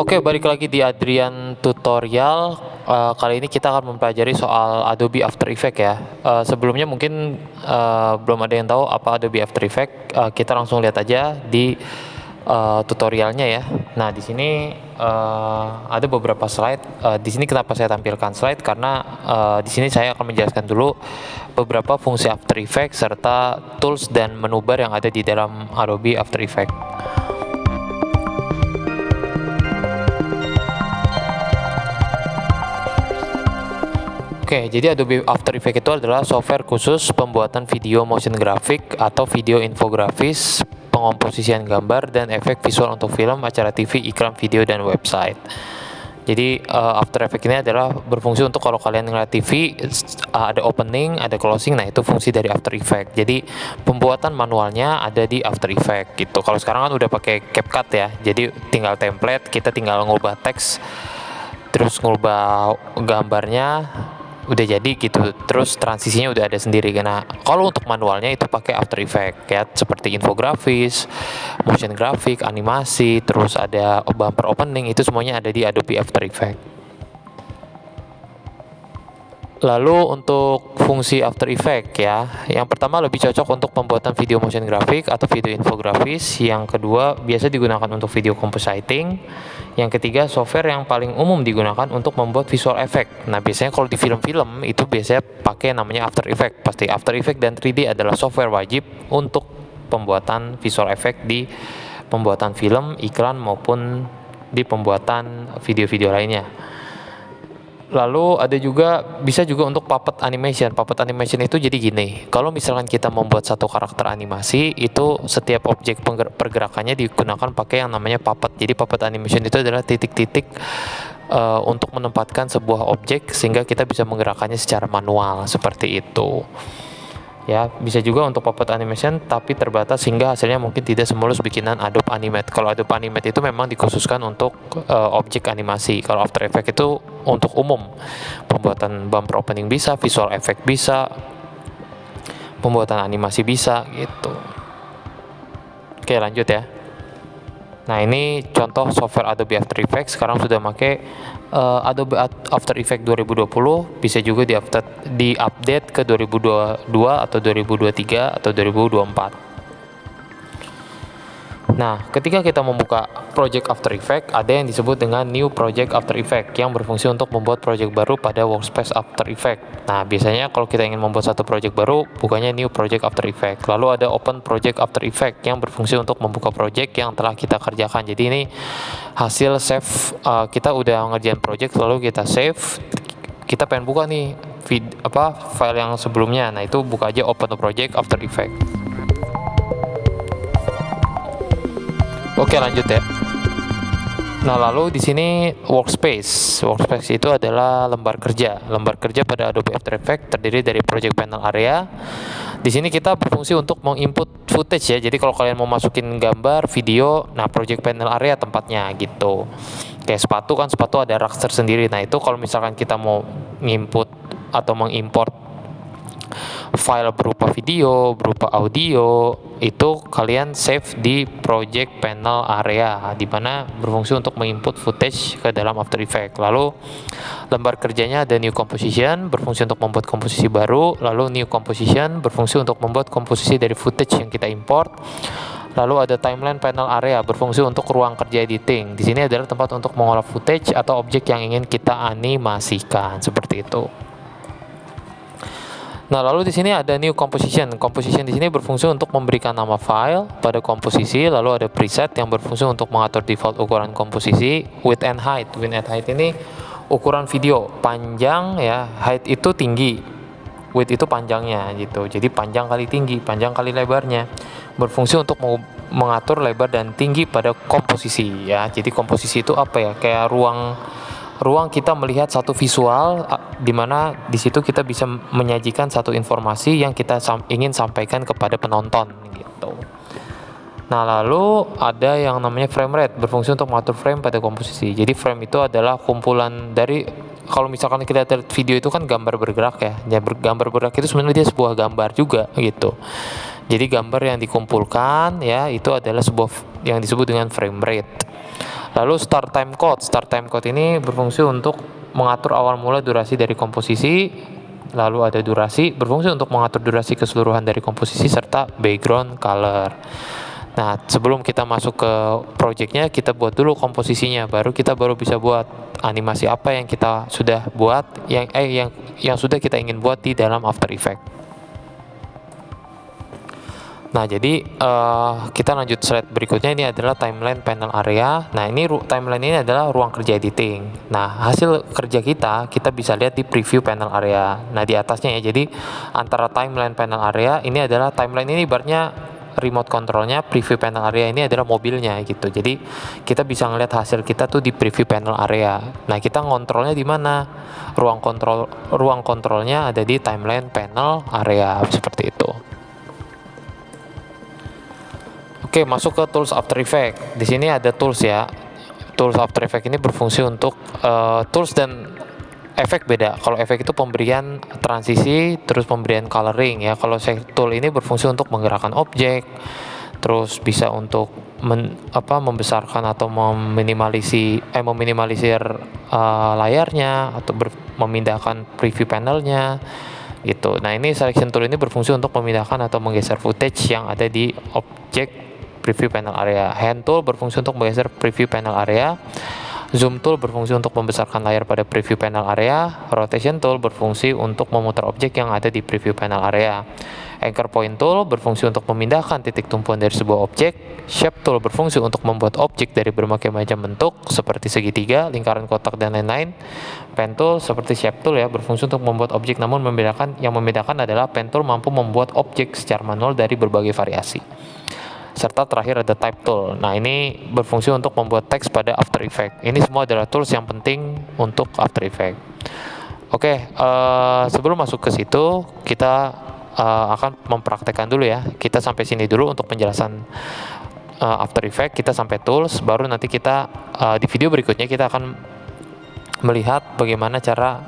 Oke, balik lagi di Adrian Tutorial. Kali ini kita akan mempelajari soal Adobe After Effects ya. Sebelumnya mungkin belum ada yang tahu apa Adobe After Effects. Kita langsung lihat aja di tutorialnya ya. Nah, di sini ada beberapa slide. Di sini kenapa saya tampilkan slide karena di sini saya akan menjelaskan dulu beberapa fungsi After Effects serta tools dan menu bar yang ada di dalam Adobe After Effects. Oke, jadi Adobe After Effects itu adalah software khusus pembuatan video motion graphic atau video infografis, pengkomposisian gambar, dan efek visual untuk film, acara TV, iklan video, dan website. Jadi After Effects ini adalah berfungsi untuk kalau kalian ngeliat TV, ada opening, ada closing, nah itu fungsi dari After Effects. Jadi pembuatan manualnya ada di After Effects gitu. Kalau sekarang kan udah pakai CapCut ya, jadi tinggal template, kita tinggal ngubah teks, terus ngubah gambarnya, udah jadi gitu, terus transisinya udah ada sendiri. Karena kalau untuk manualnya itu pakai After Effects ya, seperti infografis, motion graphic, animasi, terus ada bumper opening, itu semuanya ada di Adobe After Effects. Lalu untuk fungsi After Effects ya, yang pertama lebih cocok untuk pembuatan video motion graphic atau video infografis. Yang kedua biasa digunakan untuk video compositing. Yang ketiga software yang paling umum digunakan untuk membuat visual effect. Nah biasanya kalau di film-film itu biasanya pakai namanya After Effects. Pasti After Effects dan 3D adalah software wajib untuk pembuatan visual effect di pembuatan film, iklan maupun di pembuatan video-video lainnya. Lalu ada juga, bisa juga untuk puppet animation. Puppet animation itu jadi gini, kalau misalkan kita membuat satu karakter animasi, itu setiap objek pergerakannya digunakan pakai yang namanya puppet. Jadi puppet animation itu adalah titik-titik untuk menempatkan sebuah objek sehingga kita bisa menggerakkannya secara manual, seperti itu. Ya, bisa juga untuk puppet animation tapi terbatas sehingga hasilnya mungkin tidak semulus bikinan Adobe Animate. Kalau Adobe Animate itu memang dikhususkan untuk objek animasi. Kalau After Effects itu untuk umum. Pembuatan bumper opening bisa, visual effect bisa, pembuatan animasi bisa gitu. Oke, lanjut ya. Nah, ini contoh software Adobe After Effects. Sekarang sudah pakai Adobe After Effects 2020, bisa juga di-update ke 2022 atau 2023 atau 2024. Nah, ketika kita membuka project After Effects, ada yang disebut dengan New Project After Effects yang berfungsi untuk membuat project baru pada workspace After Effects. Nah, biasanya kalau kita ingin membuat satu project baru, bukannya New Project After Effects. Lalu ada Open Project After Effects yang berfungsi untuk membuka project yang telah kita kerjakan. Jadi ini hasil save, kita udah ngerjain project lalu kita save, kita pengen buka nih file yang sebelumnya. Nah, itu buka aja Open Project After Effects. Oke, lanjut ya. Nah, lalu di sini workspace. Workspace itu adalah lembar kerja. Lembar kerja pada Adobe After Effects terdiri dari project panel area. Di sini kita berfungsi untuk menginput footage ya. Jadi kalau kalian mau masukin gambar, video, nah project panel area tempatnya gitu. Kayak sepatu kan, sepatu ada rak tersendiri. Nah, itu kalau misalkan kita mau nginput atau mengimport file berupa video, berupa audio, itu kalian save di project panel area, di mana berfungsi untuk menginput footage ke dalam After Effects. Lalu lembar kerjanya ada New Composition, berfungsi untuk membuat komposisi baru. Lalu New Composition berfungsi untuk membuat komposisi dari footage yang kita import. Lalu ada Timeline Panel Area, berfungsi untuk ruang kerja editing. Di sini adalah tempat untuk mengolah footage atau objek yang ingin kita animasikan, seperti itu. Nah, lalu di sini ada New Composition. Composition di sini berfungsi untuk memberikan nama file pada komposisi. Lalu ada Preset yang berfungsi untuk mengatur default ukuran komposisi. Width and Height. Width and Height ini ukuran video, panjang ya, height itu tinggi, width itu panjangnya gitu. Jadi panjang kali tinggi, panjang kali lebarnya. Berfungsi untuk mengatur lebar dan tinggi pada komposisi ya. Jadi komposisi itu apa ya? Kayak ruang kita melihat satu visual, di mana di situ kita bisa menyajikan satu informasi yang kita ingin sampaikan kepada penonton gitu. Nah, lalu ada yang namanya frame rate, berfungsi untuk mengatur frame pada komposisi. Jadi frame itu adalah kumpulan dari, kalau misalkan kita lihat video itu kan gambar bergerak ya. Gambar bergerak itu sebenarnya dia sebuah gambar juga gitu. Jadi gambar yang dikumpulkan ya itu adalah sebuah yang disebut dengan frame rate. Lalu start time code. Start time code ini berfungsi untuk mengatur awal mula durasi dari komposisi. Lalu ada durasi, berfungsi untuk mengatur durasi keseluruhan dari komposisi serta background color. Nah, sebelum kita masuk ke projectnya, kita buat dulu komposisinya, baru kita bisa buat animasi apa yang kita sudah buat, yang sudah kita ingin buat di dalam After Effects. Nah, jadi kita lanjut slide berikutnya. Ini adalah timeline panel area. Nah, ini timeline ini adalah ruang kerja editing. Nah, hasil kerja kita bisa lihat di preview panel area. Nah, di atasnya ya. Jadi antara timeline panel area ini adalah timeline ini ibaratnya remote controlnya, preview panel area ini adalah mobilnya gitu. Jadi kita bisa ngeliat hasil kita tuh di preview panel area. Nah, kita ngontrolnya di mana? Ruang kontrolnya ada di timeline panel area seperti itu. Oke, masuk ke tools After Effects. Di sini ada tools ya. Tools After Effects ini berfungsi untuk tools dan efek beda. Kalau efek itu pemberian transisi, terus pemberian coloring ya. Kalau tool ini berfungsi untuk menggerakkan objek, terus bisa untuk membesarkan atau meminimalisir layarnya atau memindahkan preview panelnya gitu. Nah, ini selection tool ini berfungsi untuk memindahkan atau menggeser footage yang ada di objek preview panel area. Hand tool berfungsi untuk menggeser preview panel area. Zoom tool berfungsi untuk membesarkan layar pada preview panel area. Rotation tool berfungsi untuk memutar objek yang ada di preview panel area. Anchor point tool berfungsi untuk memindahkan titik tumpuan dari sebuah objek. Shape tool berfungsi untuk membuat objek dari berbagai macam bentuk seperti segitiga, lingkaran kotak, dan lain-lain. Pen tool seperti shape tool ya, berfungsi untuk membuat objek, namun yang membedakan adalah pen tool mampu membuat objek secara manual dari berbagai variasi. Serta terakhir ada type tool. Nah, ini berfungsi untuk membuat teks pada After Effects. Ini semua adalah tools yang penting untuk After Effects. Oke, sebelum masuk ke situ, kita akan mempraktekkan dulu ya. Kita sampai sini dulu untuk penjelasan After Effects. Kita sampai tools, baru nanti kita di video berikutnya kita akan melihat bagaimana cara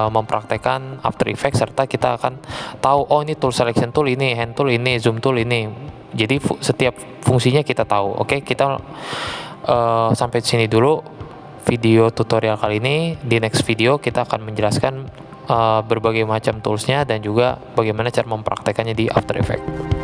mempraktekkan After Effects, serta kita akan tahu, oh ini tool selection tool ini, hand tool ini, zoom tool ini. Jadi setiap fungsinya kita tahu. Oke, kita sampai sini dulu video tutorial kali ini. Di next video kita akan menjelaskan berbagai macam toolsnya dan juga bagaimana cara mempraktekannya di After Effects.